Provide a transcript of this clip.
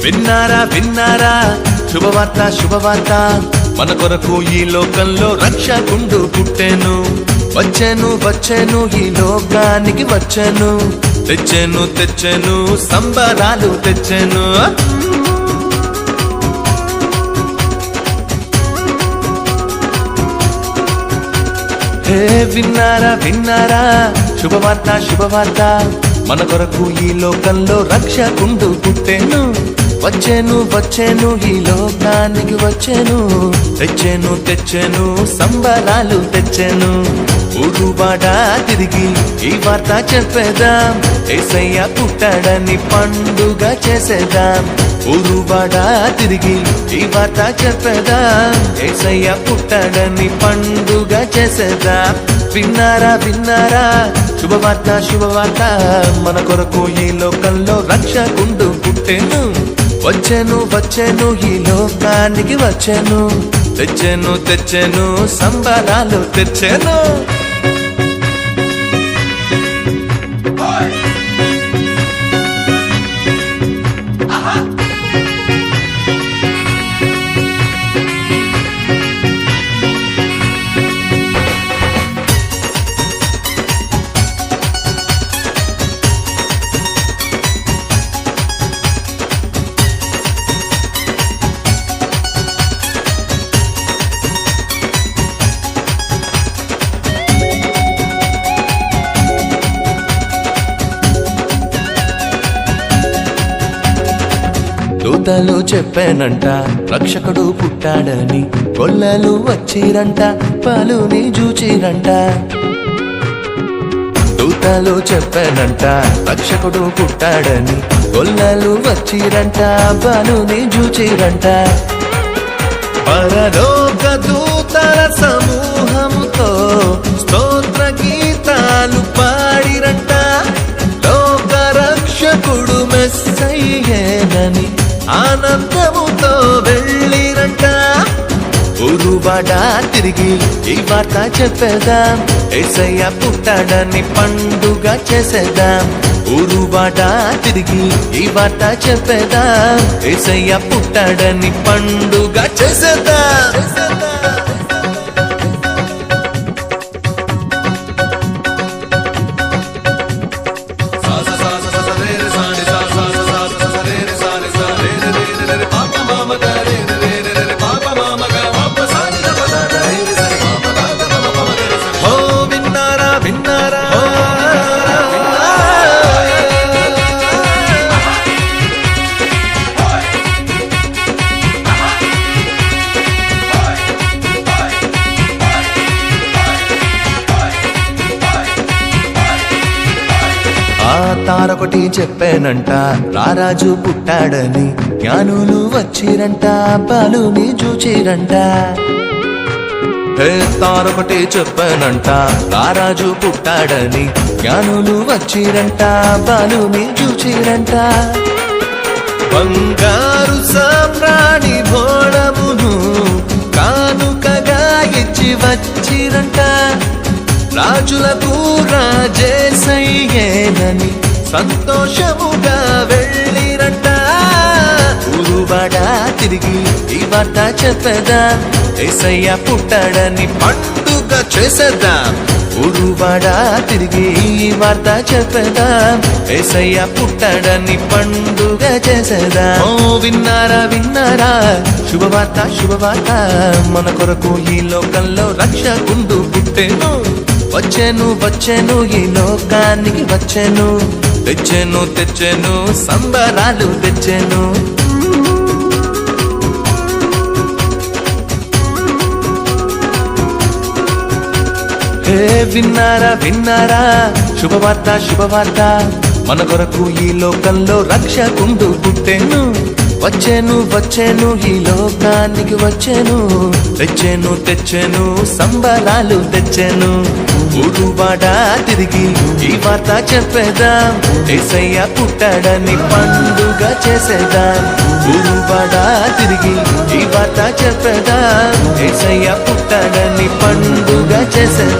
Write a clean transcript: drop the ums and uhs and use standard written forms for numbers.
విన్నారా విన్నారా శుభవార్త శుభవార్త మన కొరకు ఈ లోకంలో రక్షకుండు పుట్టెను వచ్చెను వచ్చెను ఈ లోకానికి వచ్చెను తెచ్చెను తెచ్చెను సంబరాలు తెచ్చెను హే విన్నారా విన్నారా శుభవార్త శుభవార్త మన కొరకు ఈ లోకంలో రక్షకుండు పుట్టెను వచ్చెను వచ్చెను ఈ లోకానికి వచ్చెను తెచ్చెను తెచ్చెను సంబరాలు తెచ్చెను ఊరువాడ తిరిగి ఈ వార్త చెప్పేదాం యేసయ్య పుట్టాడని పండుగ చేసేదాం ఊరువాడ తిరిగి ఈ వార్త చెప్పేదాం యేసయ్య పుట్టాడని పండుగ చేసేదాం విన్నారా విన్నారా శుభవార్త శుభవార్త మన కొరకు ఈ లోకంలో రక్షకుండు పుట్టెను వచ్చెను వచ్చెను ఈ లోకానికి వచ్చెను తెచ్చెను తెచ్చెను సంబరాలు తెచ్చెను దూతలు చెప్పానంట రక్షకుడు పుట్టాడని గొల్లలు వచ్చిరంట పాలుని జూచిరంట దూతలు చెప్పానంట రక్షకుడు పుట్టాడని గొల్లలు వచ్చిరంట పాలుని జూచిరంట పరలోక దూతల సమూహముతో స్తోత్ర గీతాలు పాడిరంట లోక రక్షకుడు మెస్సయ్యేనని ఆనందముతో వెళ్ళిరంట ఊరువాడ తిరిగి ఈ వార్త చెప్పేదాం యేసయ్య పుట్టాడని పండుగ చేసేదాం ఊరువాడ తిరిగి ఈ వార్త చెప్పేదాం యేసయ్య పుట్టాడని పండుగ చేసేదాం తారొకటి చెప్పానంట రారాజు పుట్టాడని జ్ఞానులు వచ్చిరంట బాలుని చూచిరంట తారొకటి చెప్పానంట రారాజు పుట్టాడని జ్ఞానులు వచ్చిరంట బాలుని చూచిరంట బంగారు సామ్రాణి భోళమును కానుకగా ఇచ్చి వచ్చిరంట రాజులకు రాజేసయ్యేనని సంతోషముగా వెళ్ళిరంట ఊరువాడ తిరిగి ఈ వార్త చెప్పేదాం యేసయ్య పుట్టాడని పండుగ చేసేద్దాం ఊరువాడ తిరిగి ఈ వార్త చెప్పేదాం యేసయ్య పుట్టాడని పండుగ చేసేదాం ఓ విన్నారా విన్నారా శుభవార్త శుభవార్త మన కొరకు ఈ లోకంలో రక్షకుండు పుట్టెను వచ్చెను వచ్చెను ఈ లోకానికి వచ్చెను తెచ్చెను తెచ్చెను సంబరాలు తెచ్చెను హే విన్నారా విన్నారా శుభవార్త శుభవార్త మన కొరకు ఈ లోకంలో రక్షకుండు పుట్టెను వచ్చెను వచ్చెను ఈ లోకానికి వచ్చెను తెచ్చెను తెచ్చెను సంబరాలు తెచ్చెను ఊరువాడ తిరిగి ఈ వార్త చెప్పేదాం యేసయ్య పుట్టాడని పండుగ చేసేదాం ఊరువాడ తిరిగి ఈ వార్త చెప్పేదాం యేసయ్య పుట్టాడని పండుగ చేసేదాం